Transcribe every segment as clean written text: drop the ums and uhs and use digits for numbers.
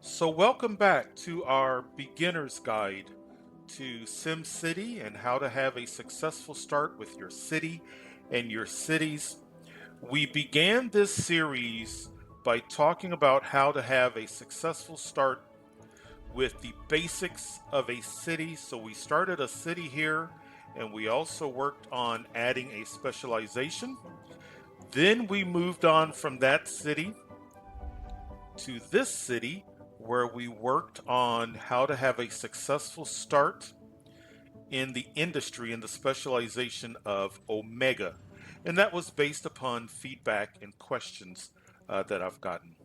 So, welcome back to our beginner's guide to SimCity and how to have a successful start with your city and your cities. We began this series by talking about how to have a successful start with the basics of a city. So, we started a city here and we also worked on adding a specialization. Then we moved on from that city to this city where we worked on how to have a successful start in the industry in the specialization of Omega. And that was based upon feedback and questions that I've gotten.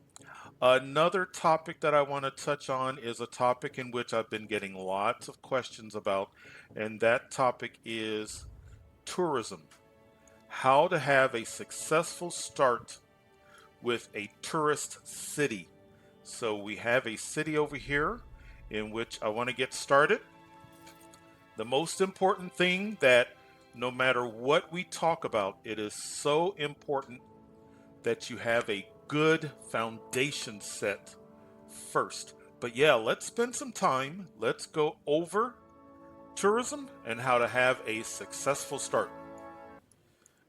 Another topic that I want to touch on is a topic in which I've been getting lots of questions about, and that topic is tourism. How to have a successful start with a tourist city. So we have a city over here in which I want to get started. The most important thing that no matter what we talk about, it is so important that you have a good foundation set first. But yeah, let's spend some time. Let's go over tourism and how to have a successful start.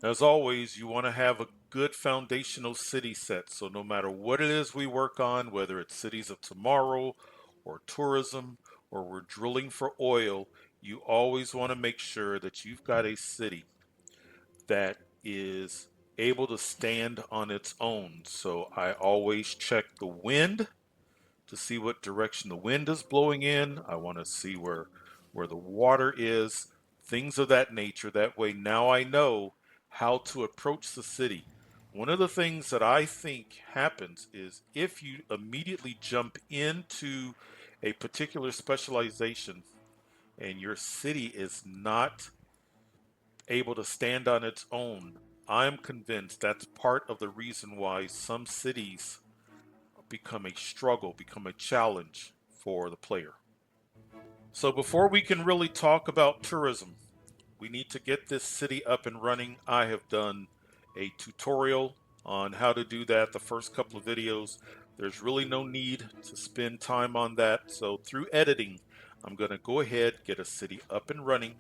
As always, you want to have a good foundational city set. So, no matter what it is we work on, whether it's cities of tomorrow or tourism or we're drilling for oil, you always want to make sure that you've got a city that is able to stand on its own. So, I always check the wind to see what direction the wind is blowing in. I want to see where the water is, things of that nature. That way now I know how to approach the city. One of the things that I think happens is if you immediately jump into a particular specialization and your city is not able to stand on its own, I'm convinced that's part of the reason why some cities become a struggle, become a challenge for the player. So before we can really talk about tourism, we need to get this city up and running. I have done a tutorial on how to do that, the first couple of videos. There's really no need to spend time on that. So through editing, I'm going to go ahead, get a city up and running,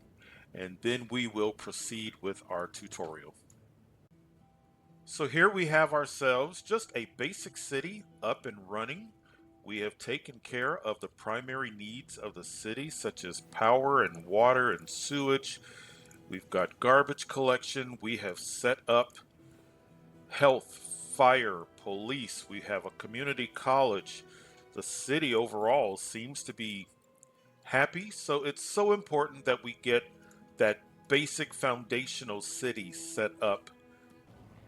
and then we will proceed with our tutorial. So here we have ourselves just a basic city up and running. We have taken care of the primary needs of the city, such as power and water and sewage. We've got garbage collection. We have set up health, fire, police. We have a community college. The city overall seems to be happy. So it's so important that we get that basic foundational city set up.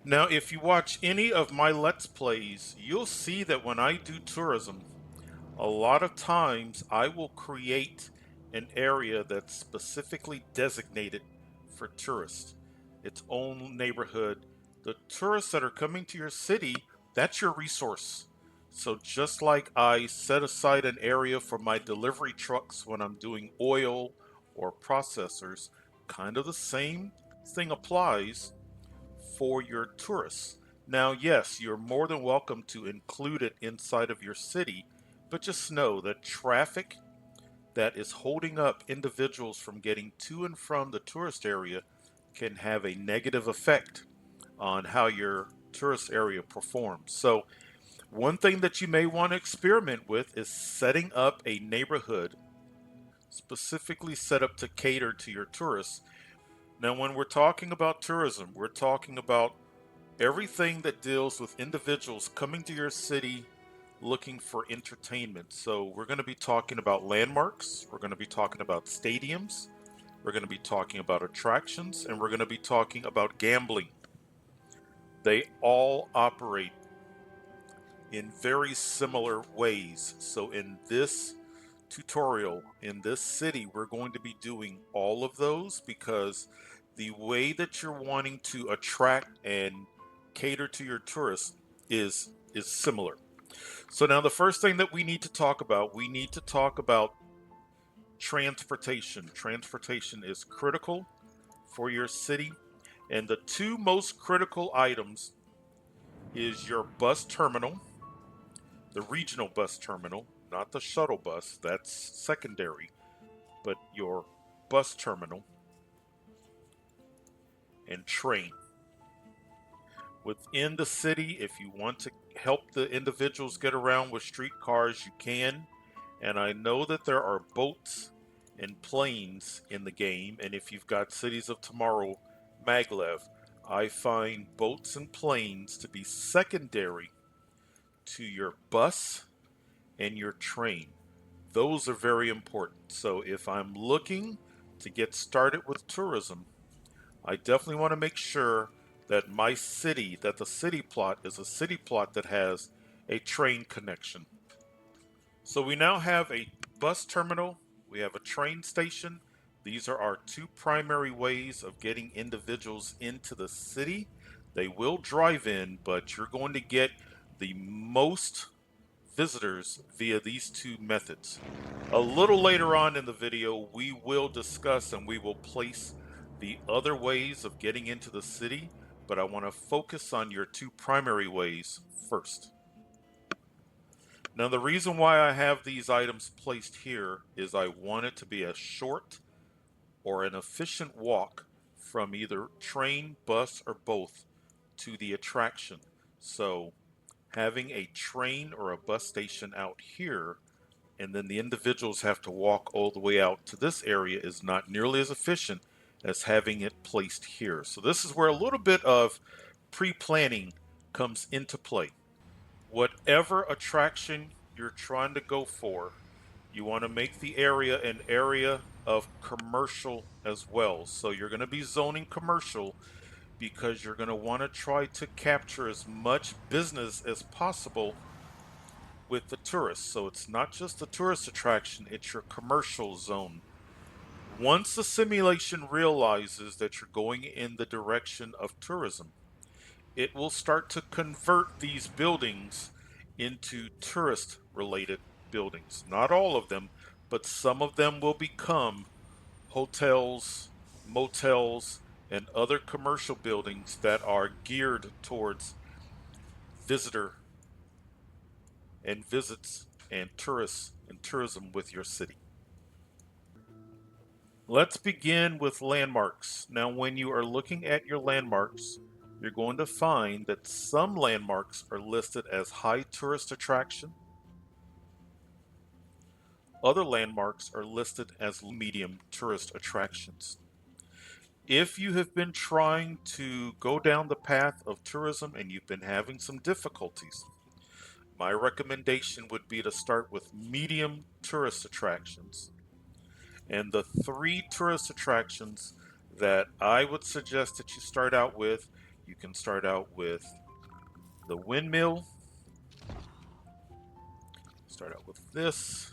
Now, if you watch any of my Let's Plays, you'll see that when I do tourism, a lot of times I will create an area that's specifically designated for tourists, its own neighborhood. The tourists that are coming to your city, that's your resource. So just like I set aside an area for my delivery trucks when I'm doing oil or processors, kind of the same thing applies for your tourists. Now, yes, you're more than welcome to include it inside of your city, but just know that traffic that is holding up individuals from getting to and from the tourist area can have a negative effect on how your tourist area performs. So, one thing that you may want to experiment with is setting up a neighborhood specifically set up to cater to your tourists. Now, when we're talking about tourism, we're talking about everything that deals with individuals coming to your city looking for entertainment. So, we're going to be talking about landmarks, we're going to be talking about stadiums, we're going to be talking about attractions, and we're going to be talking about gambling. They all operate in very similar ways. So, in this tutorial, in this city, we're going to be doing all of those because the way that you're wanting to attract and cater to your tourists is similar. So now the first thing that we need to talk about, we need to talk about transportation. Transportation is critical for your city, and the two most critical items is your bus terminal the regional bus terminal, not the shuttle bus, that's secondary, but your bus terminal and train. Within the city, if you want to help the individuals get around with streetcars, you can. And I know that there are boats and planes in the game. And if you've got Cities of Tomorrow maglev, I find boats and planes to be secondary to your bus and your train. Those are very important. So if I'm looking to get started with tourism, I definitely want to make sure that my city, that the city plot is a city plot that has a train connection. So we now have a bus terminal, we have a train station. These are our two primary ways of getting individuals into the city. They will drive in, but you're going to get the most visitors via these two methods. A little later on in the video, we will discuss and we will place the other ways of getting into the city, but I want to focus on your two primary ways first. Now, the reason why I have these items placed here is I want it to be a short or an efficient walk from either train, bus, or both to the attraction. So having a train or a bus station out here and then the individuals have to walk all the way out to this area is not nearly as efficient as having it placed here. So this is where a little bit of pre-planning comes into play. Whatever attraction you're trying to go for, you want to make the area an area of commercial as well. So you're going to be zoning commercial because you're going to want to try to capture as much business as possible with the tourists. So it's not just the tourist attraction, it's your commercial zone. Once the simulation realizes that you're going in the direction of tourism, it will start to convert these buildings into tourist related buildings. Not all of them, but some of them will become hotels, motels, and other commercial buildings that are geared towards visitor and visits and tourists and tourism with your city. Let's begin with landmarks. Now, when you are looking at your landmarks, you're going to find that some landmarks are listed as high tourist attraction. Other landmarks are listed as medium tourist attractions. If you have been trying to go down the path of tourism and you've been having some difficulties, my recommendation would be to start with medium tourist attractions. And the three tourist attractions that I would suggest that you start out with, you can start out with the windmill, start out with this,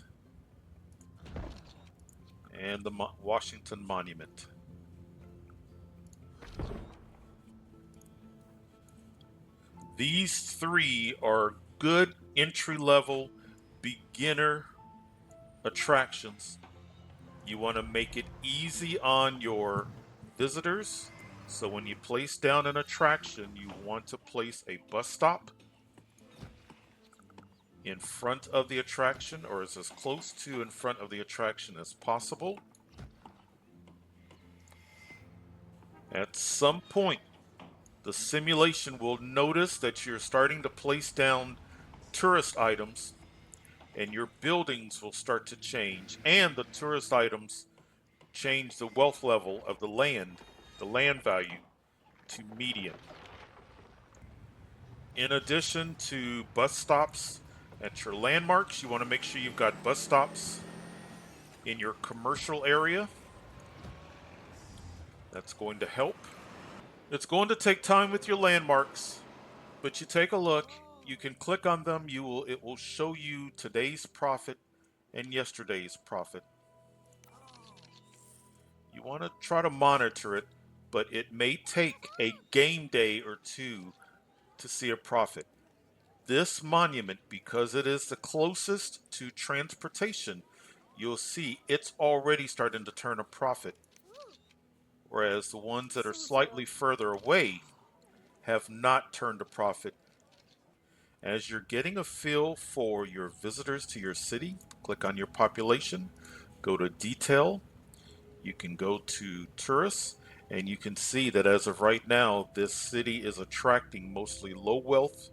and the Washington Monument. These three are good entry level beginner attractions. You want to make it easy on your visitors. So when you place down an attraction, you want to place a bus stop in front of the attraction or is as close to in front of the attraction as possible. At some point, the simulation will notice that you're starting to place down tourist items and your buildings will start to change and the tourist items change the wealth level of the land value to medium. In addition to bus stops at your landmarks, you want to make sure you've got bus stops in your commercial area. That's going to help. It's going to take time with your landmarks, but you take a look, you can click on them, it will show you today's profit and yesterday's profit. You want to try to monitor it, but it may take a game day or two to see a profit. This monument, because it is the closest to transportation, you'll see it's already starting to turn a profit. Whereas the ones that are slightly further away have not turned a profit. As you're getting a feel for your visitors to your city, click on your population, go to detail, you can go to tourists, and you can see that as of right now, this city is attracting mostly low wealth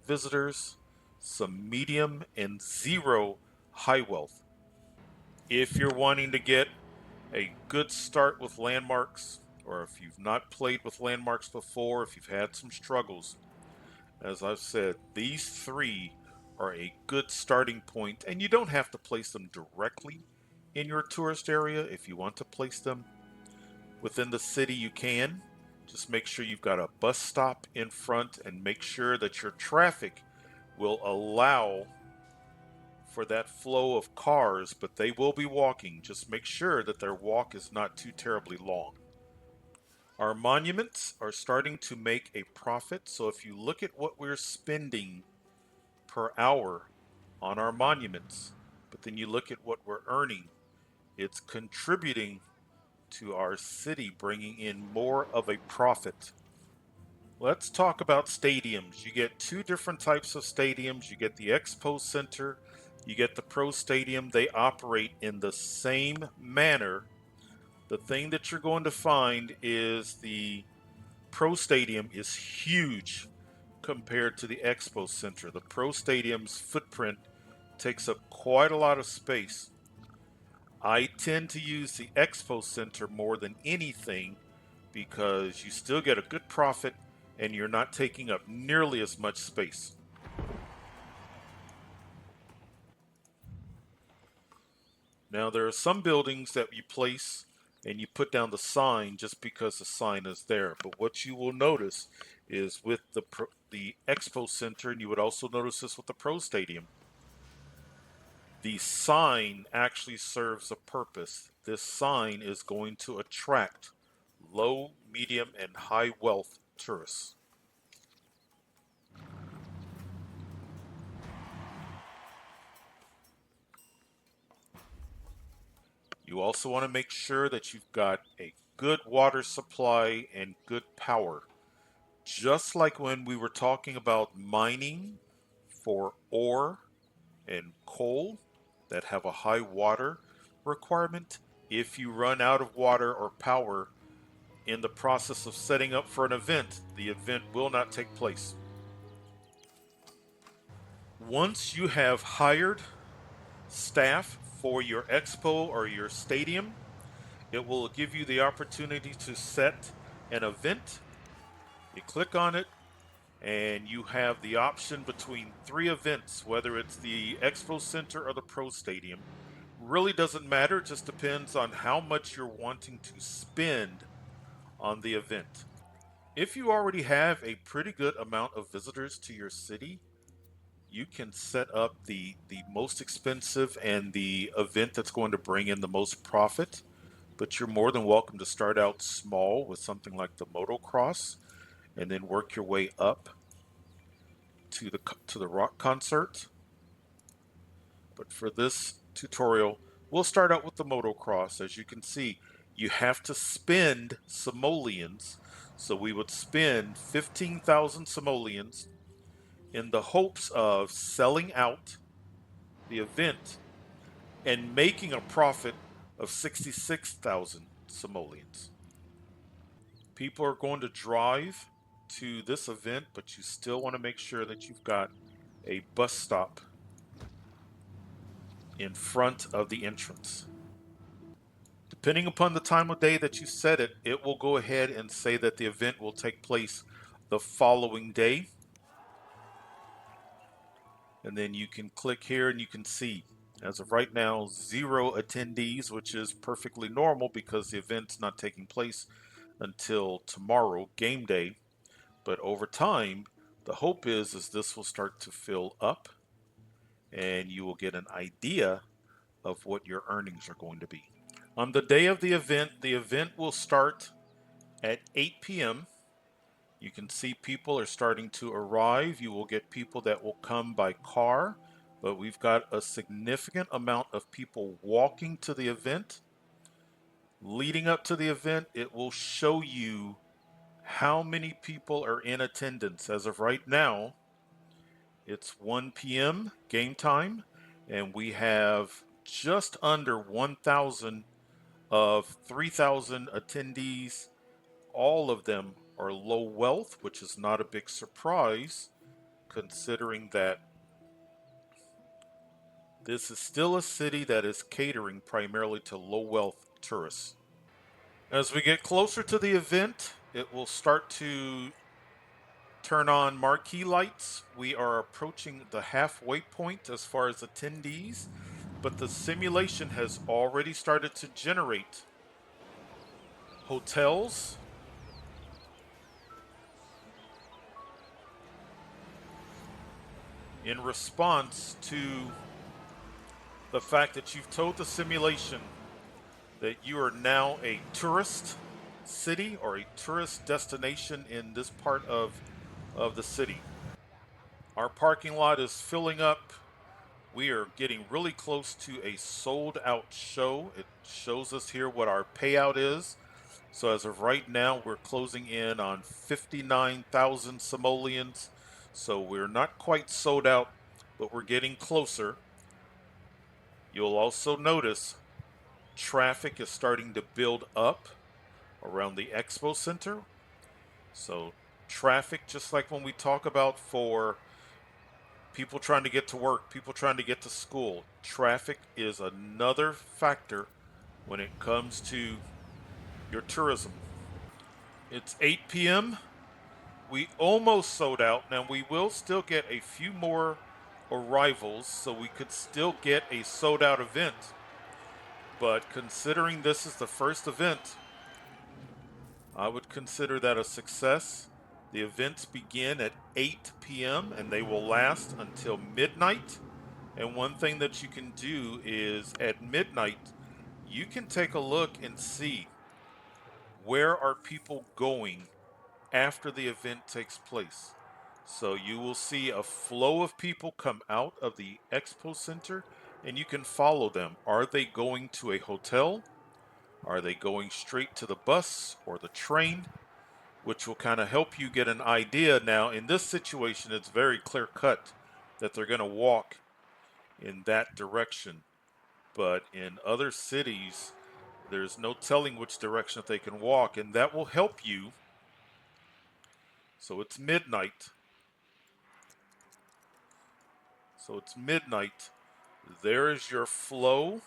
visitors, some medium, and zero high wealth. If you're wanting to get a good start with landmarks, or if you've not played with landmarks before, if you've had some struggles, as I've said, these three are a good starting point, and you don't have to place them directly in your tourist area. If you want to place them within the city, you can. Just make sure you've got a bus stop in front and make sure that your traffic will allow for that flow of cars, but they will be walking. Just make sure that their walk is not too terribly long. Our monuments are starting to make a profit. So if you look at what we're spending per hour on our monuments, but then you look at what we're earning, it's contributing to our city bringing in more of a profit. Let's talk about stadiums. You get two different types of stadiums. You get the Expo Center, you get the Pro Stadium. They operate in the same manner. The thing that you're going to find is the Pro Stadium is huge compared to the Expo Center. The Pro Stadium's footprint takes up quite a lot of space. I tend to use the Expo Center more than anything because you still get a good profit and you're not taking up nearly as much space. Now, there are some buildings that you place and you put down the sign just because the sign is there. But what you will notice is with the Expo Center, and you would also notice this with the Pro Stadium, the sign actually serves a purpose. This sign is going to attract low, medium, and high wealth tourists. You also want to make sure that you've got a good water supply and good power. Just like when we were talking about mining for ore and coal that have a high water requirement, if you run out of water or power in the process of setting up for an event, the event will not take place. Once you have hired staff for your expo or your stadium, it will give you the opportunity to set an event. You click on it, and you have the option between three events, whether it's the Expo Center or the Pro Stadium. Really doesn't matter, it just depends on how much you're wanting to spend on the event. If you already have a pretty good amount of visitors to your city, you can set up the most expensive and the event that's going to bring in the most profit. But you're more than welcome to start out small with something like the motocross and then work your way up to the rock concert. But for this tutorial, we'll start out with the motocross. As you can see, you have to spend simoleons. So we would spend 15,000 simoleons in the hopes of selling out the event and making a profit of 66,000 simoleons. People are going to drive to this event, but you still want to make sure that you've got a bus stop in front of the entrance. Depending upon the time of day that you set it, it will go ahead and say that the event will take place the following day. And then you can click here and you can see, as of right now, 0 attendees, which is perfectly normal because the event's not taking place until tomorrow, game day. But over time, the hope is this will start to fill up and you will get an idea of what your earnings are going to be. On the day of the event will start at 8 p.m. You can see people are starting to arrive. You will get people that will come by car, but we've got a significant amount of people walking to the event. Leading up to the event, it will show you how many people are in attendance. As of right now, It's 1 p.m. game time, and we have just under 1,000 of 3,000 attendees. All of them are low wealth, which is not a big surprise considering that this is still a city that is catering primarily to low wealth tourists. As we get closer to the event, it will start to turn on marquee lights. We are approaching the halfway point as far as attendees, but the simulation has already started to generate hotels in response to the fact that you've told the simulation that you are now a tourist city or a tourist destination in this part of the city. Our parking lot is filling up. We are getting really close to a sold out show. It shows us here what our payout is. So as of right now, we're closing in on 59,000 simoleons. So we're not quite sold out, but we're getting closer. You'll also notice traffic is starting to build up around the expo center. So traffic, just like when we talk about for people trying to get to work, people trying to get to school, traffic is another factor when it comes to your tourism. It's 8 p.m. We almost sold out. Now we will still get a few more arrivals, so we could still get a sold out event. But considering this is the first event, I would consider that a success. The events begin at 8 p.m. and they will last until midnight. And one thing that you can do is at midnight, you can take a look and see where are people going after the event takes place. So you will see a flow of people come out of the expo center and you can follow them. Are they going to a hotel? Are they going straight to the bus or the train? Which will kind of help you get an idea. Now, in this situation, it's very clear cut that they're going to walk in that direction. But in other cities, there's no telling which direction that they can walk, and that will help you. So it's midnight. So it's midnight. There is your flow.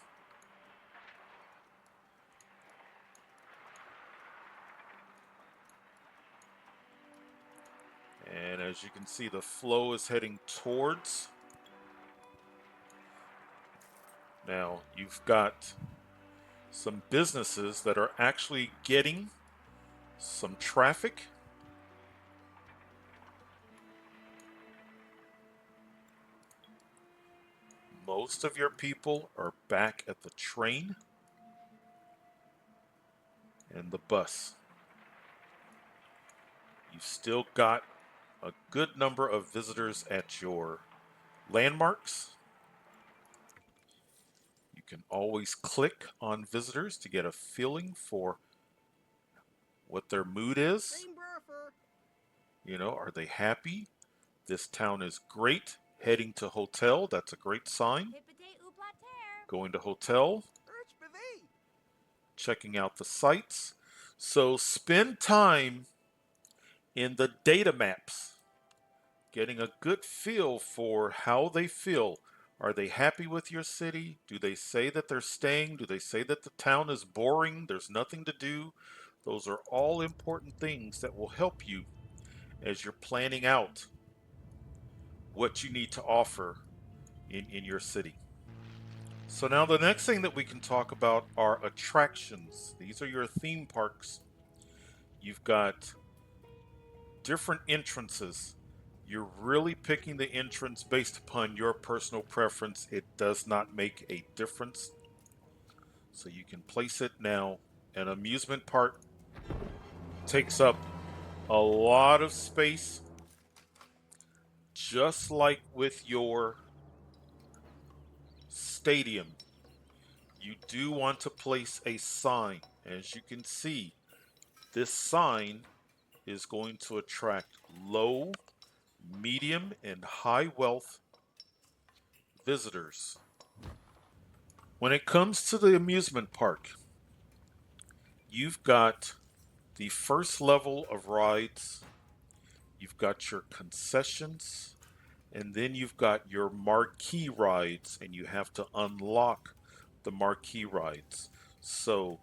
And as you can see, the flow is heading towards. Now, you've got some businesses that are actually getting some traffic. Most of your people are back at the train and the bus. You've still got a good number of visitors at your landmarks. You can always click on visitors to get a feeling for what their mood is. You know, are they happy? This town is great. Heading to hotel, that's a great sign. Going to hotel, checking out the sites. So spend time in the data maps, getting a good feel for how they feel. Are they happy with your city? Do they say that they're staying? Do they say that the town is boring? There's nothing to do? Those are all important things that will help you as you're planning out what you need to offer in your city. So now the next thing that we can talk about are attractions. These are your theme parks. You've got different entrances. You're really picking the entrance based upon your personal preference. It does not make a difference. So you can place it now. An amusement park takes up a lot of space, just like with your stadium. You do want to place a sign. As you can see, this sign is going to attract low medium, and high wealth visitors. When it comes to the amusement park, you've got the first level of rides, you've got your concessions, and then you've got your marquee rides, and you have to unlock the marquee rides. So,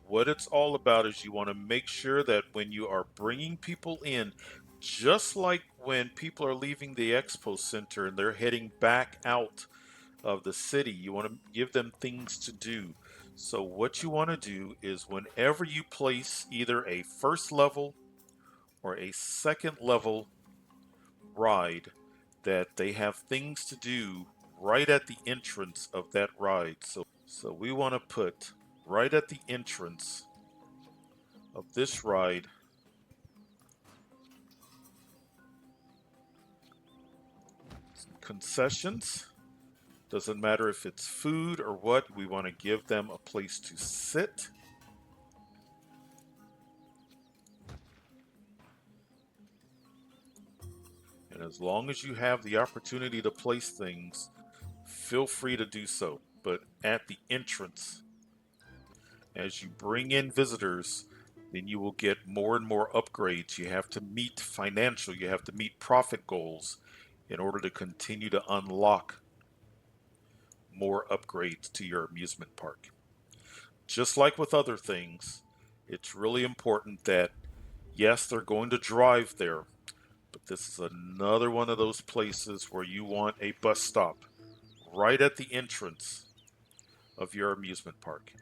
what it's all about is you want to make sure that when you are bringing people in, just like when people are leaving the expo center and they're heading back out of the city, you want to give them things to do. So, what you want to do is whenever you place either a first level or a second level ride, that they have things to do right at the entrance of that ride. So we want to put right at the entrance of this ride some concessions. Doesn't matter if it's food or what, we want to give them a place to sit. And as long as you have the opportunity to place things, feel free to do so. But at the entrance, as you bring in visitors, then you will get more and more upgrades. You have to meet financial, you have to meet profit goals in order to continue to unlock more upgrades to your amusement park. Just like with other things, it's really important that, yes, they're going to drive there, but this is another one of those places where you want a bus stop right at the entrance of your amusement park.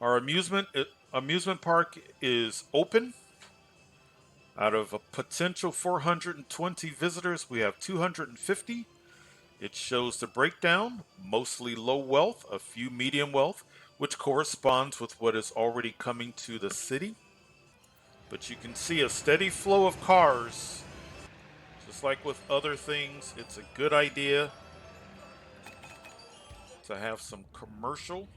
Our amusement park is open. Out of a potential 420 visitors, we have 250. It shows the breakdown, mostly low wealth, a few medium wealth, which corresponds with what is already coming to the city. But you can see a steady flow of cars. Just like with other things, it's a good idea to have some commercial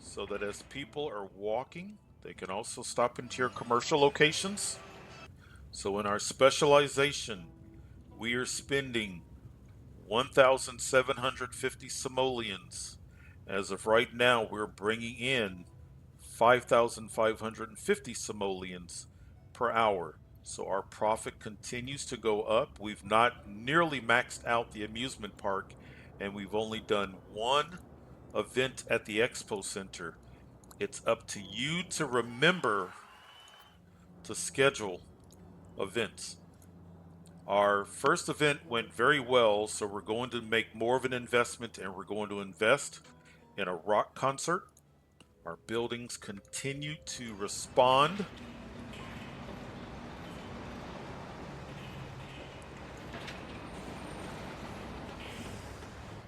so that as people are walking, they can also stop into your commercial locations. So in our specialization, we are spending 1,750 simoleons. As of right now, we're bringing in 5,550 simoleons per hour. So our profit continues to go up. We've not nearly maxed out the amusement park, and we've only done one event at the expo center. It's up to you to remember to schedule events. Our first event went very well, so we're going to make more of an investment and we're going to invest in a rock concert. Our buildings continue to respond.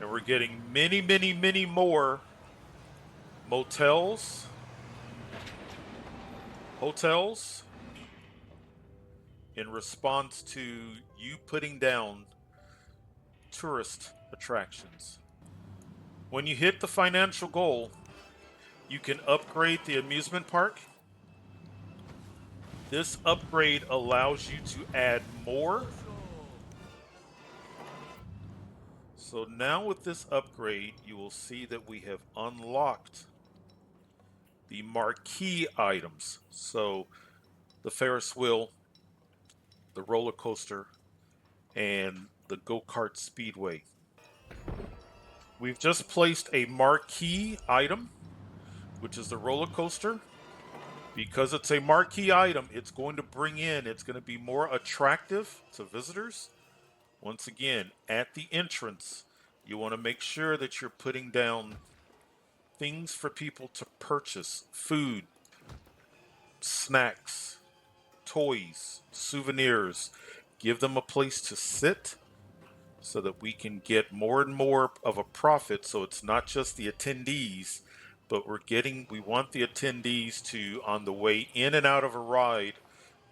And we're getting many, many, many more motels, hotels in response to you putting down tourist attractions. When you hit the financial goal, you can upgrade the amusement park. This upgrade allows you to add more. So now with this upgrade, you will see that we have unlocked the marquee items. So the Ferris wheel, the roller coaster, and the go-kart speedway. We've just placed a marquee item, which is the roller coaster. Because it's a marquee item, it's going to it's going to be more attractive to visitors. Once again, at the entrance, you want to make sure that you're putting down things for people to purchase: food, snacks, toys, souvenirs. Give them a place to sit so that we can get more and more of a profit. So it's not just the attendees, but we want the attendees to, on the way in and out of a ride,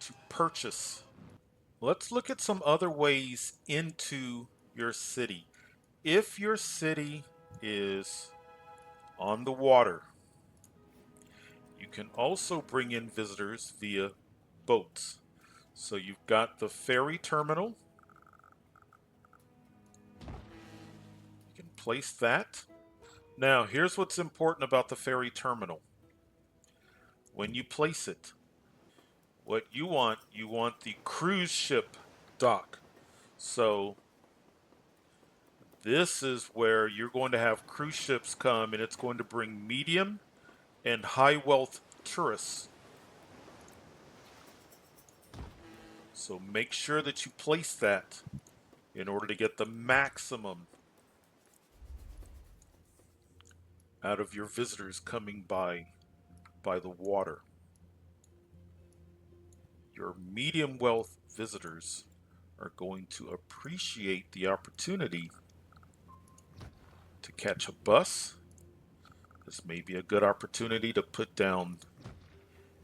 to purchase. Let's look at some other ways into your city. If your city is on the water, you can also bring in visitors via boats. So you've got the ferry terminal. You can place that. Now, here's what's important about the ferry terminal. When you place it, what you want the cruise ship dock. So this is where you're going to have cruise ships come, and it's going to bring medium and high wealth tourists. So make sure that you place that in order to get the maximum out of your visitors coming by the water. Your medium wealth visitors are going to appreciate the opportunity to catch a bus. This may be a good opportunity to put down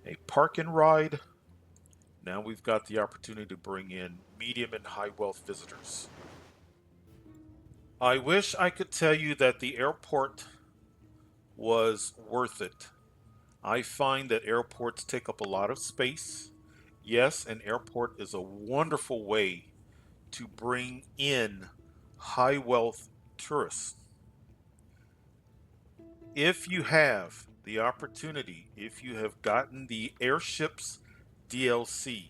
a park and ride. Now we've got the opportunity to bring in medium and high wealth visitors. I wish I could tell you that the airport was worth it. I find that airports take up a lot of space. Yes, an airport is a wonderful way to bring in high wealth tourists. If you have the opportunity, if you have gotten the airships DLC,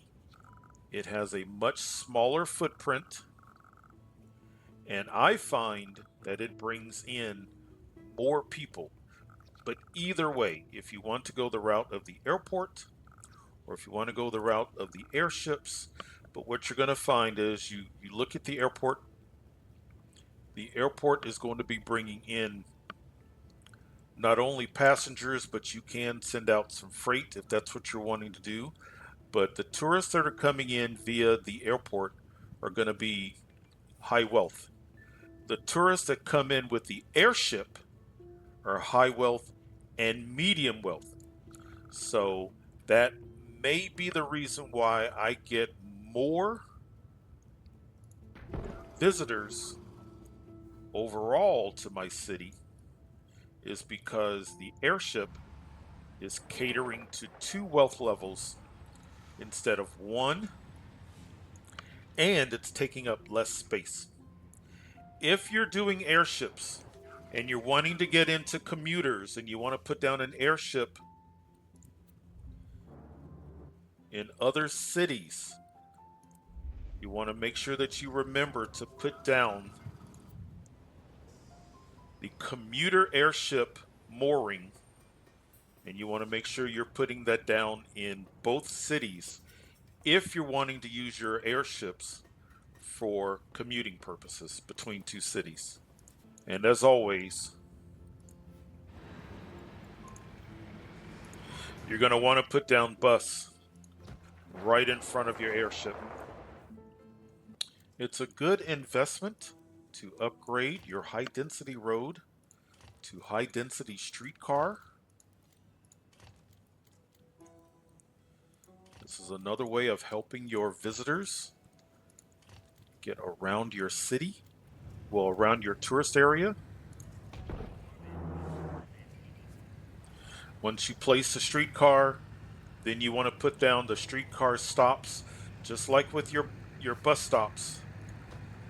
it has a much smaller footprint, and I find that it brings in more people. But either way, if you want to go the route of the airport or if you want to go the route of the airships, but what you're going to find is you look at the airport is going to be bringing in not only passengers, but you can send out some freight if that's what you're wanting to do. But the tourists that are coming in via the airport are going to be high wealth. The tourists that come in with the airship are high wealth and medium wealth. So that may be the reason why I get more visitors overall to my city is because the airship is catering to two wealth levels instead of one, and it's taking up less space. If you're doing airships and you're wanting to get into commuters and you want to put down an airship in other cities, you want to make sure that you remember to put down the commuter airship mooring, and you want to make sure you're putting that down in both cities if you're wanting to use your airships for commuting purposes between two cities. And as always, you're going to want to put down bus right in front of your airship. It's a good investment to upgrade your high density road to high density streetcar. This is another way of helping your visitors get around your city, well, around your tourist area. Once you place the streetcar, then you want to put down the streetcar stops, just like with your bus stops.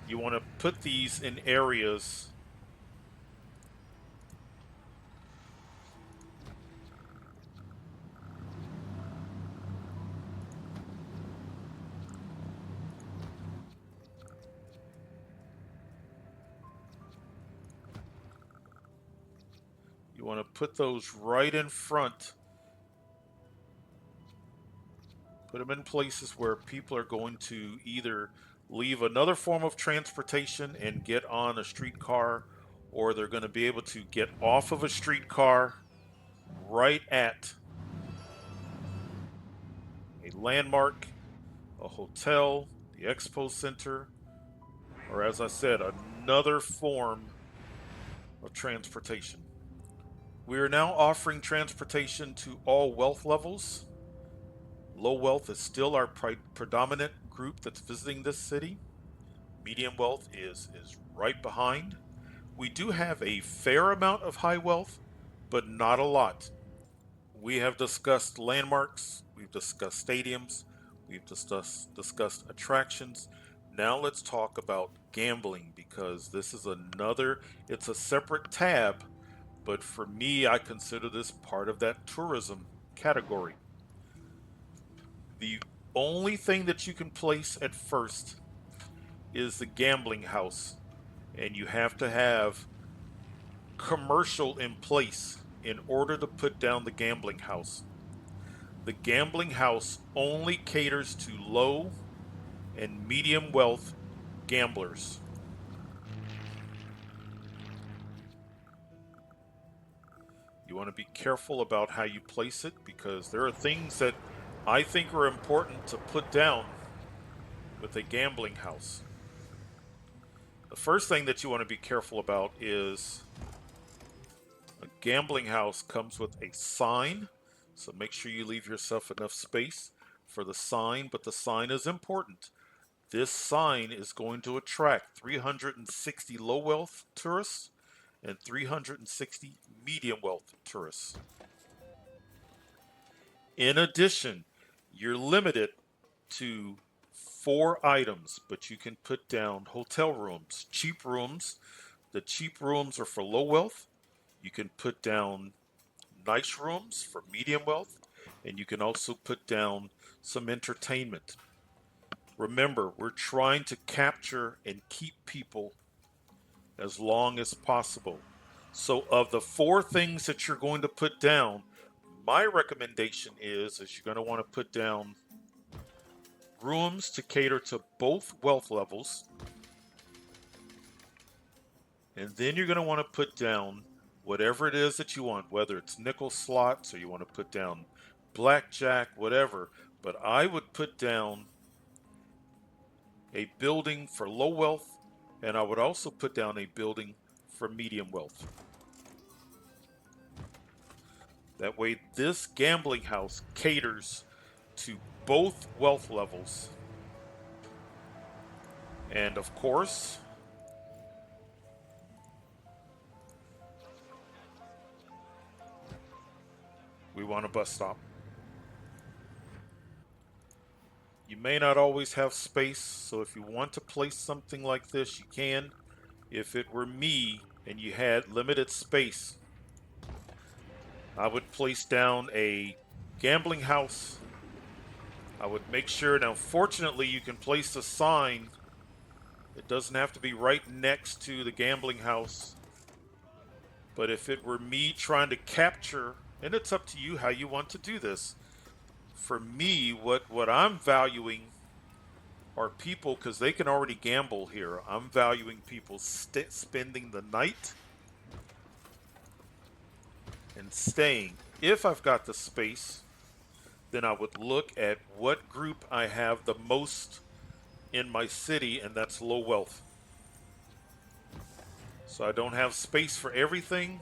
You want to put these in areas you want to put those right in front. Put them in places where people are going to either leave another form of transportation and get on a streetcar, or they're going to be able to get off of a streetcar right at a landmark, a hotel, the expo center, or as I said, another form of transportation. We are now offering transportation to all wealth levels. Low wealth is still our predominant group that's visiting this city. Medium wealth is right behind. We do have a fair amount of high wealth, but not a lot. We have discussed landmarks, we've discussed stadiums, We've discussed attractions. Now let's talk about gambling because this is it's a separate tab, but for me, I consider this part of that tourism category. The only thing that you can place at first is the gambling house, and you have to have commercial in place in order to put down the gambling house. The gambling house only caters to low and medium wealth gamblers. You want to be careful about how you place it because there are things that I think are important to put down with a gambling house. The first thing that you want to be careful about is a gambling house comes with a sign, so make sure you leave yourself enough space for the sign, but the sign is important. This sign is going to attract 360 low wealth tourists and 360 medium wealth tourists. In addition, you're limited to 4 items, but you can put down hotel rooms, cheap rooms. The cheap rooms are for low wealth. You can put down nice rooms for medium wealth, and you can also put down some entertainment. Remember, we're trying to capture and keep people as long as possible. So, of the 4 things that you're going to put down, my recommendation is you're going to want to put down rooms to cater to both wealth levels, and then you're going to want to put down whatever it is that you want, whether it's nickel slots or you want to put down blackjack, whatever. But I would put down a building for low wealth, and I would also put down a building for medium wealth. That way, this gambling house caters to both wealth levels. And of course, we want a bus stop. You may not always have space, so if you want to place something like this, you can. If it were me and you had limited space, I would place down a gambling house. I would make sure, now fortunately you can place a sign. It doesn't have to be right next to the gambling house. But if it were me trying to capture, and it's up to you how you want to do this. For me, what I'm valuing are people, because they can already gamble here. I'm valuing people spending the night and staying. If I've got the space, then I would look at what group I have the most in my city, and that's low wealth. So I don't have space for everything,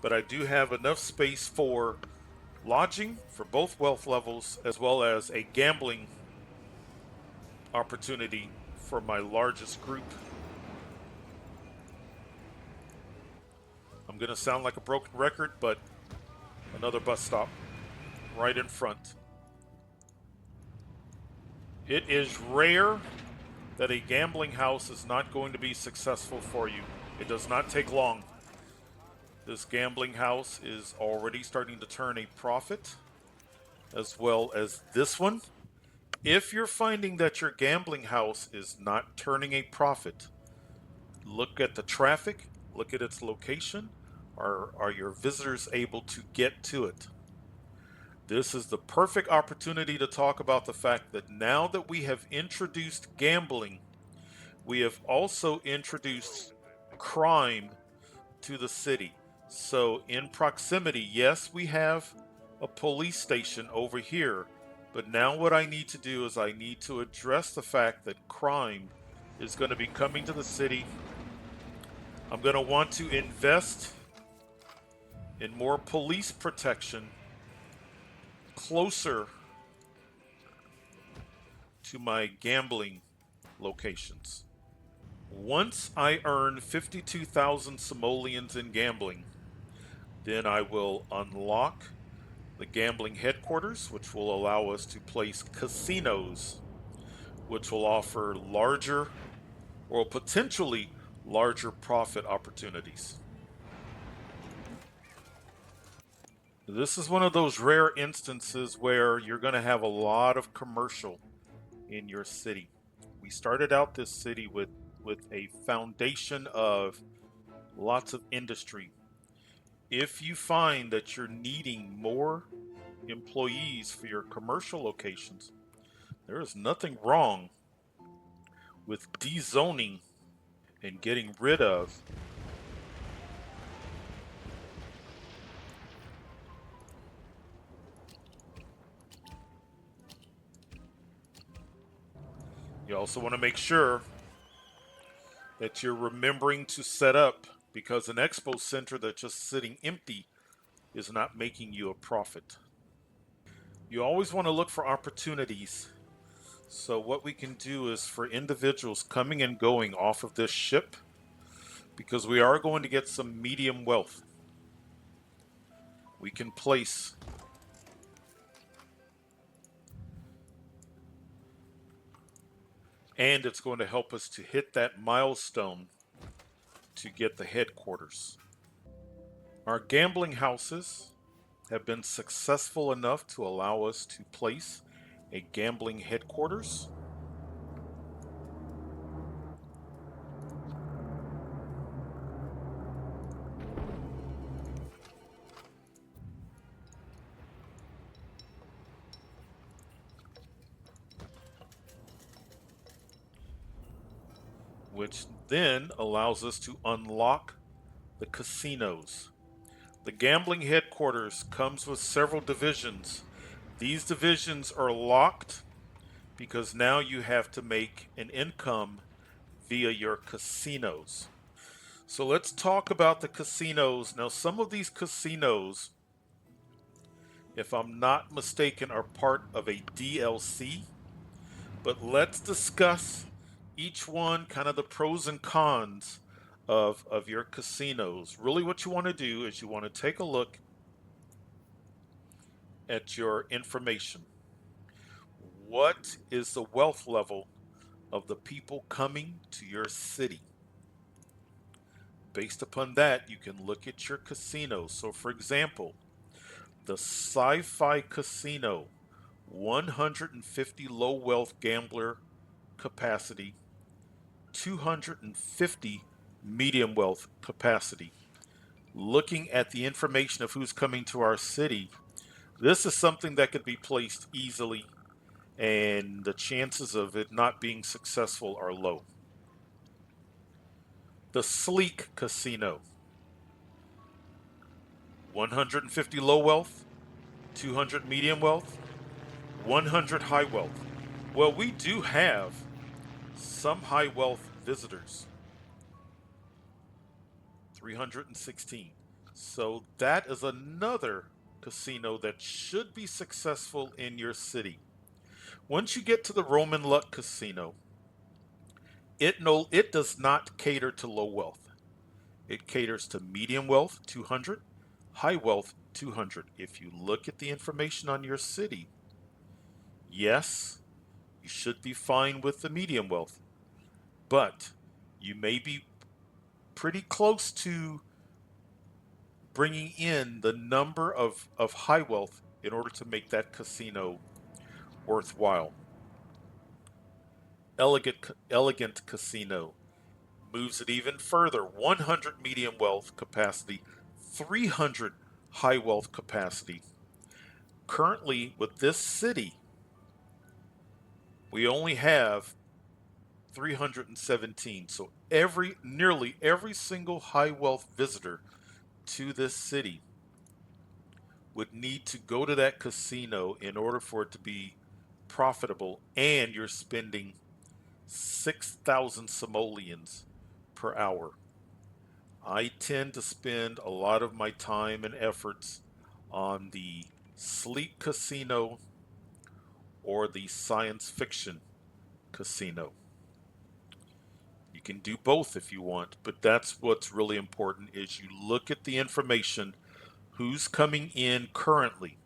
but I do have enough space for lodging for both wealth levels, as well as a gambling opportunity for my largest group. I'm going to sound like a broken record, but another bus stop right in front. It is rare that a gambling house is not going to be successful for you. It does not take long. This gambling house is already starting to turn a profit, as well as this one. If you're finding that your gambling house is not turning a profit, look at the traffic, look at its location. Are your visitors able to get to it? This is the perfect opportunity to talk about the fact that now that we have introduced gambling, we have also introduced crime to the city. So, in proximity, yes, we have a police station over here, but now what I need to do is I need to address the fact that crime is going to be coming to the city. I'm going to want to invest in more police protection closer to my gambling locations. Once I earn 52,000 simoleons in gambling, then I will unlock the gambling headquarters headquarters, which will allow us to place casinos, which will offer larger or potentially larger profit opportunities. This is one of those rare instances where you're going to have a lot of commercial in your city. We started out this city with a foundation of lots of industry. If you find that you're needing more employees for your commercial locations, there is nothing wrong with dezoning and getting rid of you also want to make sure that you're remembering to set up, because an expo center that's just sitting empty is not making you a profit. You always want to look for opportunities. So what we can do is for individuals coming and going off of this ship, because we are going to get some medium wealth, we can place and it's going to help us to hit that milestone to get the headquarters. Our gambling houses have been successful enough to allow us to place a gambling headquarters. Which then allows us to unlock the casinos. The gambling headquarters comes with several divisions. These divisions are locked because now you have to make an income via your casinos. So let's talk about the casinos. Now, some of these casinos, if I'm not mistaken, are part of a DLC, but let's discuss each one, kind of the pros and cons of your casinos. Really, what you want to do is you want to take a look at your information. What is the wealth level of the people coming to your city? Based upon that, you can look at your casino. So, for example, the Sci Fi Casino, 150 low wealth gambler capacity, 250 medium wealth capacity. Looking at the information of who's coming to our city, this is something that could be placed easily, and the chances of it not being successful are low. The Sleek Casino, 150 low wealth, 200 medium wealth, 100 high wealth. Well, we do have some high wealth visitors, 316. So that is another casino that should be successful in your city. Once you get to the Roman Luck Casino, it does not cater to low wealth. It caters to medium wealth, 200, high wealth, 200. If you look at the information on your city, yes, you should be fine with the medium wealth, but you may be pretty close to bringing in the number of high wealth in order to make that casino worthwhile. Elegant Casino moves it even further, 100 medium wealth capacity, 300 high wealth capacity. Currently, with this city, we only have 317. So nearly every single high wealth visitor to this city would need to go to that casino in order for it to be profitable, and you're spending 6,000 simoleons per hour. I tend to spend a lot of my time and efforts on the sleek casino or the science fiction casino. You can do both if you want, but that's what's really important is you look at the information, who's coming in currently.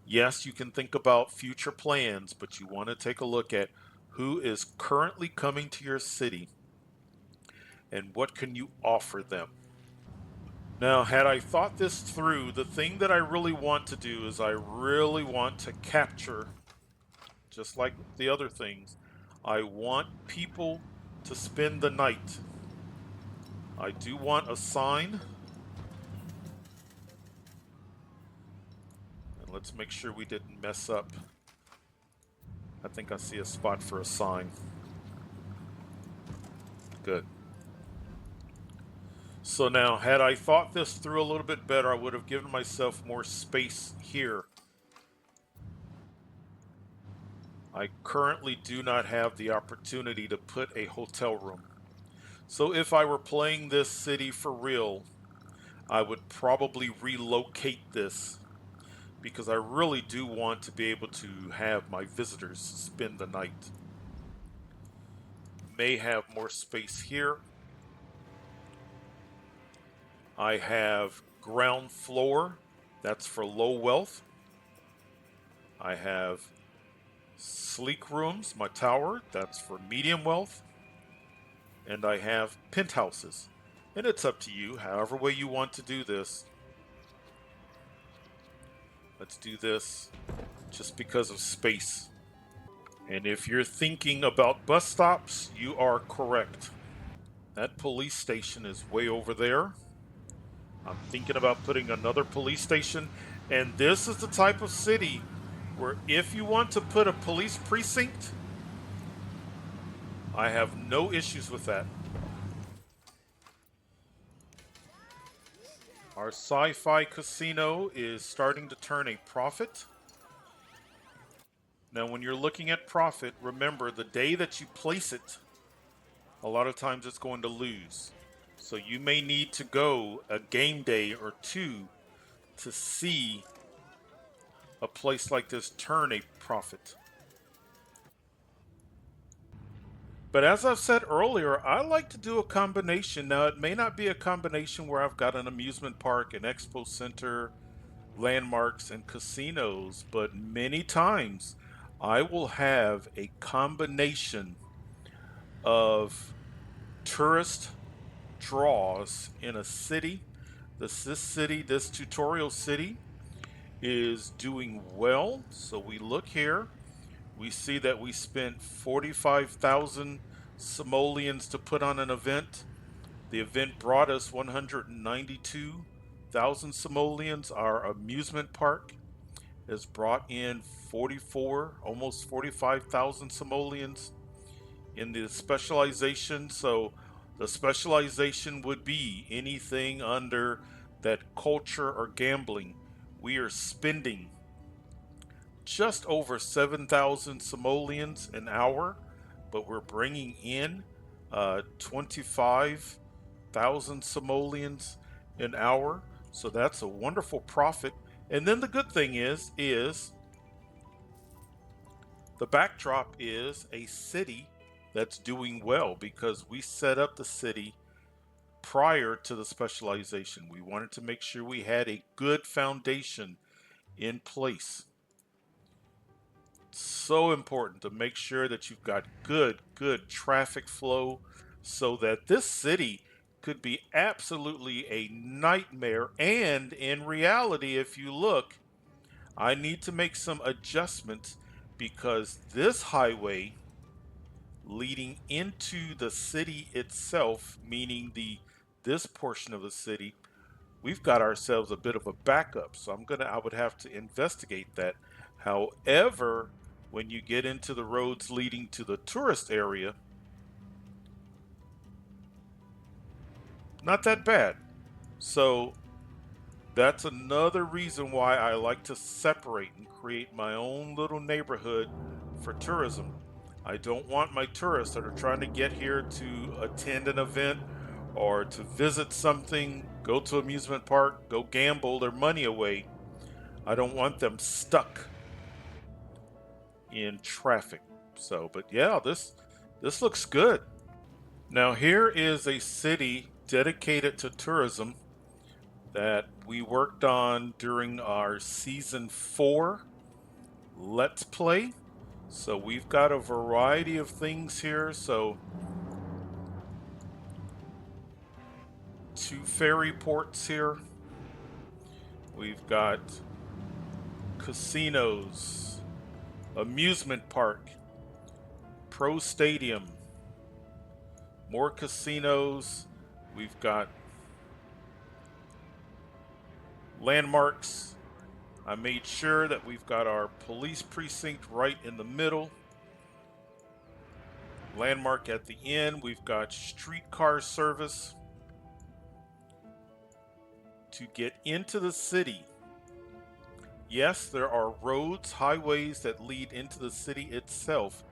Yes, you can think about future plans, but you want to take a look at who is currently coming to your city and what can you offer them. Now, had I thought this through, the thing that I really want to do is I really want to capture, just like the other things, I want people to spend the night. I do want a sign, and let's make sure we didn't mess up. I think I see a spot for a sign. Good. So now, had I thought this through a little bit better, I would have given myself more space here. I currently do not have the opportunity to put a hotel room. So if I were playing this city for real, I would probably relocate this because I really do want to be able to have my visitors spend the night. May have more space here. I have ground floor, that's for low wealth. I have sleek rooms, my tower, that's for medium wealth. And I have penthouses. And it's up to you, however way you want to do this. Let's do this just because of space. And if you're thinking about bus stops, you are correct. That police station is way over there. I'm thinking about putting another police station. And this is the type of city where if you want to put a police precinct, I have no issues with that. Our sci-fi casino is starting to turn a profit. Now, when you're looking at profit, remember the day that you place it, a lot of times it's going to lose. So you may need to go a game day or two to see a place like this turn a profit. But as I've said earlier, I like to do a combination. Now, it may not be a combination where I've got an amusement park, an expo center, landmarks, and casinos, but many times I will have a combination of tourist draws in a city. This tutorial city is doing well. So we look here, we see that we spent 45,000 simoleons to put on an event. The event brought us 192,000 simoleons. Our amusement park has brought in 44, almost 45,000 simoleons in the specialization. So the specialization would be anything under that culture or gambling. We are spending just over 7,000 simoleons an hour, but we're bringing in 25,000 simoleons an hour. So that's a wonderful profit. And then the good thing is the backdrop is a city that's doing well because we set up the city prior to the specialization. We wanted to make sure we had a good foundation in place. So important to make sure that you've got good traffic flow so that this city could be absolutely a nightmare. And in reality, if you look, I need to make some adjustments because this highway leading into the city itself, meaning this portion of the city, we've got ourselves a bit of a backup. So I would have to investigate that. However, when you get into the roads leading to the tourist area, not that bad. So that's another reason why I like to separate and create my own little neighborhood for tourism. I don't want my tourists that are trying to get here to attend an event or to visit something, go to amusement park, go gamble their money away. I don't want them stuck in traffic. So, but yeah, this looks good. Now here is a city dedicated to tourism that we worked on during our season 4. Let's Play. So we've got a variety of things here. So 2 ferry ports here. We've got casinos, amusement park, pro stadium, more casinos. We've got landmarks. I made sure that we've got our police precinct right in the middle. Landmark at the end. We've got streetcar service to get into the city. Yes, there are roads, highways that lead into the city itself,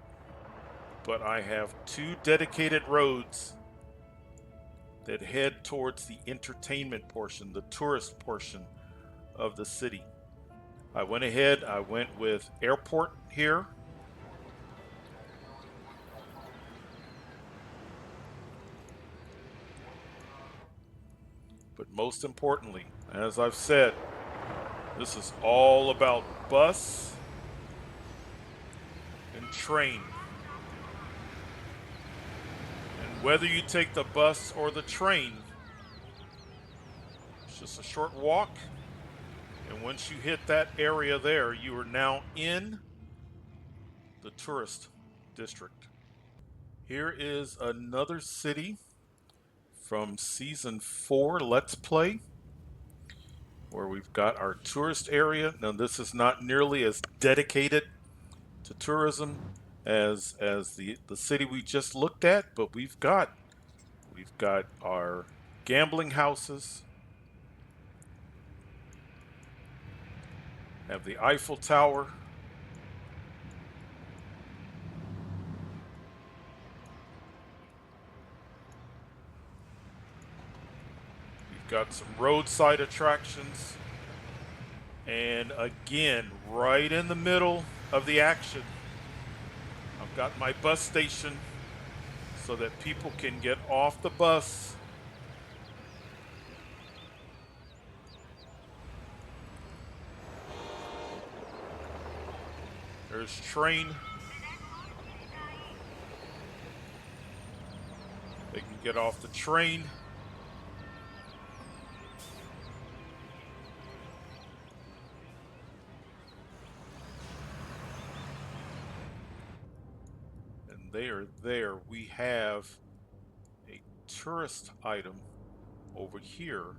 but I have 2 dedicated roads that head towards the entertainment portion, the tourist portion of the city. I went ahead, I went with airport here. But most importantly, as I've said, this is all about bus and train. And whether you take the bus or the train, it's just a short walk. And once you hit that area there, you are now in the tourist district. Here is another city from season 4 Let's Play, where we've got our tourist area. Now this is not nearly as dedicated to tourism as the city we just looked at, but we've got our gambling houses, have the Eiffel Tower, we've got some roadside attractions, and again, right in the middle of the action, I've got my bus station so that people can get off the bus There's train. They can get off the train. And they are there. We have a tourist item over here,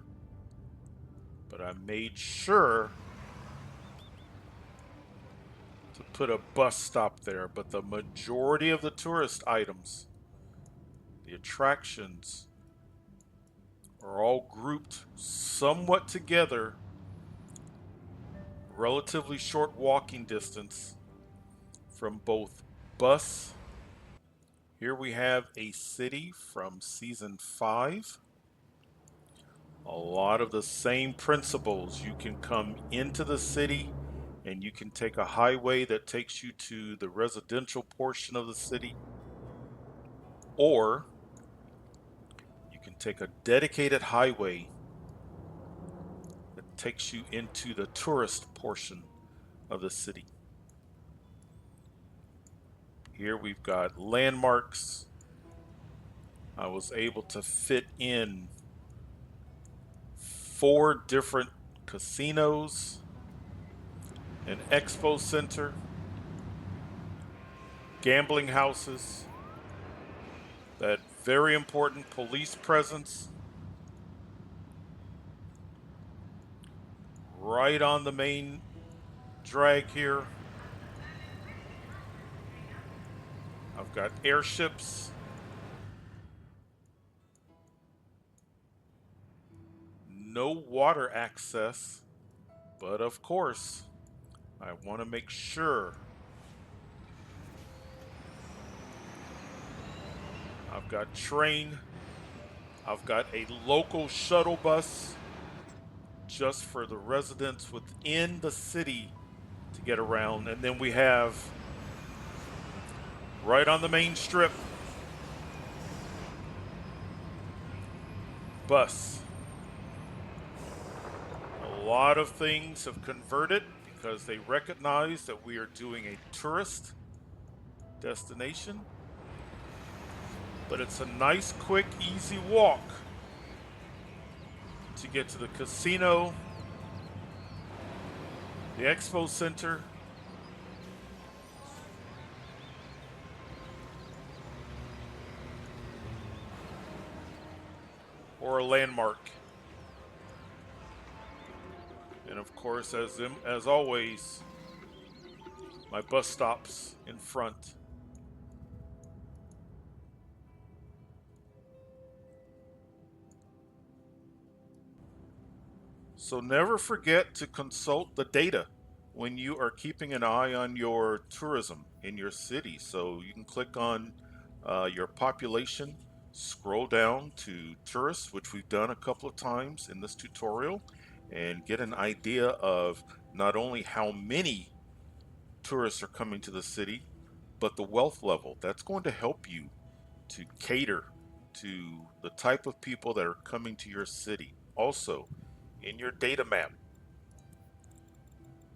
but I made sure to put a bus stop there. But the majority of the tourist items, the attractions, are all grouped somewhat together, relatively short walking distance from both bus. Here we have a city from season 5. A lot of the same principles. You can come into the city and you can take a highway that takes you to the residential portion of the city, or you can take a dedicated highway that takes you into the tourist portion of the city. Here we've got landmarks. I was able to fit in 4 different casinos, an expo center, gambling houses, that very important police presence right on the main drag here. I've got airships, no water access, but of course, I want to make sure I've got train, I've got a local shuttle bus just for the residents within the city to get around. And then we have, right on the main strip, bus. A lot of things have converted because they recognize that we are doing a tourist destination, but it's a nice, quick, easy walk to get to the casino, the expo center, or a landmark. And of course, as always, my bus stops in front. So never forget to consult the data when you are keeping an eye on your tourism in your city. So you can click on your population, scroll down to tourists, which we've done a couple of times in this tutorial, and get an idea of not only how many tourists are coming to the city, but the wealth level. That's going to help you to cater to the type of people that are coming to your city. Also, in your data map,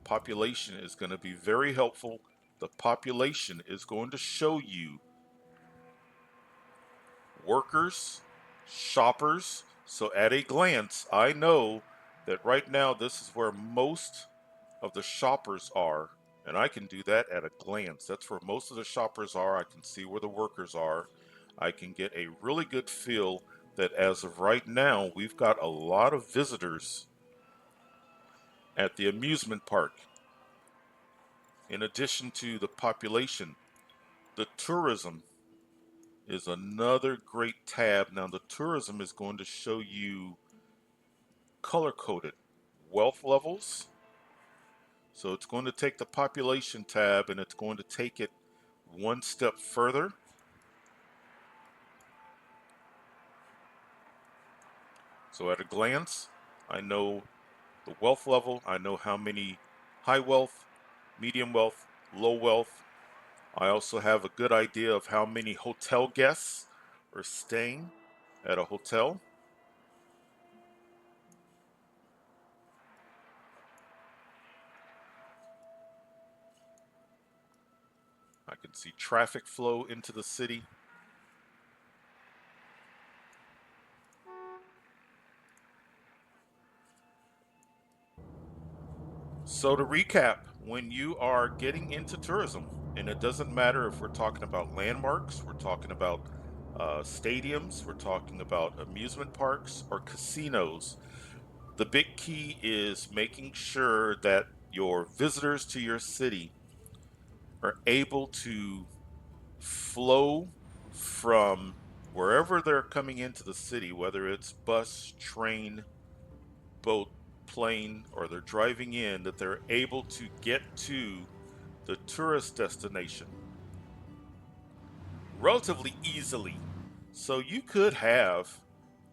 population is going to be very helpful. The population is going to show you workers, shoppers. So at a glance, I know that right now this is where most of the shoppers are, and I can do that at a glance. That's where most of the shoppers are. I can see where the workers are. I can get a really good feel that as of right now, we've got a lot of visitors at the amusement park. In addition to the population, the tourism is another great tab. Now, the tourism is going to show you color coded wealth levels. So it's going to take the population tab and it's going to take it one step further. So at a glance, I know the wealth level, I know how many high wealth, medium wealth, low wealth. I also have a good idea of how many hotel guests are staying at a hotel. I can see traffic flow into the city. So to recap, when you are getting into tourism, and it doesn't matter if we're talking about landmarks, we're talking about stadiums, we're talking about amusement parks or casinos, the big key is making sure that your visitors to your city are able to flow from wherever they're coming into the city, whether it's bus, train, boat, plane, or they're driving in, that they're able to get to the tourist destination relatively easily. So you could have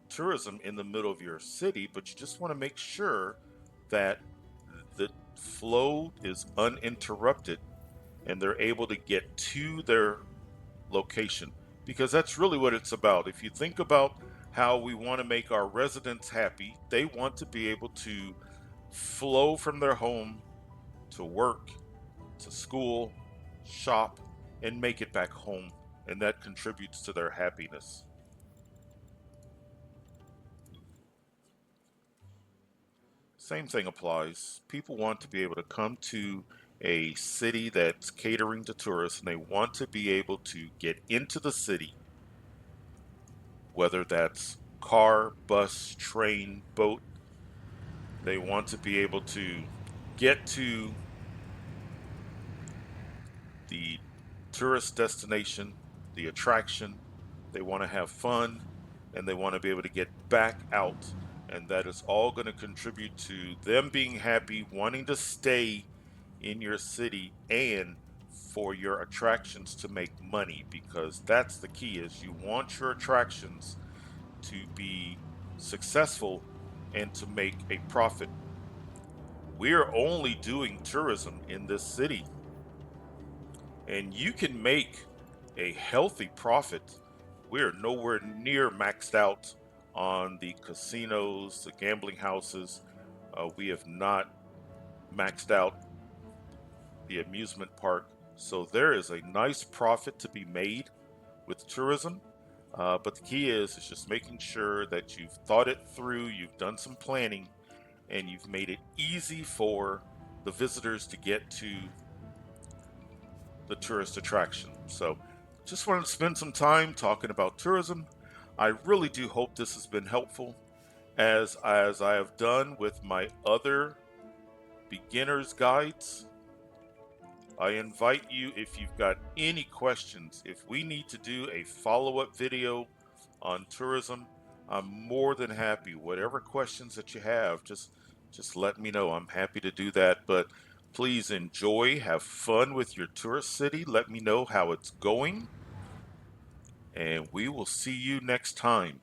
tourism in the middle of your city, but you just want to make sure that the flow is uninterrupted and they're able to get to their location, because that's really what it's about. If you think about how we want to make our residents happy, they want to be able to flow from their home to work, to school, shop, and make it back home. And that contributes to their happiness. Same thing applies. People want to be able to come to a city that's catering to tourists and they want to be able to get into the city, whether that's car, bus, train, boat. They want to be able to get to the tourist destination, the attraction. They want to have fun and they want to be able to get back out. And that is all going to contribute to them being happy, wanting to stay in your city, and for your attractions to make money, because that's the key is you want your attractions to be successful and to make a profit. We're only doing tourism in this city, and you can make a healthy profit. We're nowhere near maxed out on the casinos, the gambling houses. We have not maxed out the amusement park. So there is a nice profit to be made with tourism. But the key is just making sure that you've thought it through, you've done some planning, and you've made it easy for the visitors to get to the tourist attraction. So just wanted to spend some time talking about tourism. I really do hope this has been helpful as I have done with my other beginner's guides. I invite you, if you've got any questions, if we need to do a follow-up video on tourism, I'm more than happy. Whatever questions that you have, just let me know. I'm happy to do that. But please enjoy, have fun with your tourist city. Let me know how it's going, and we will see you next time.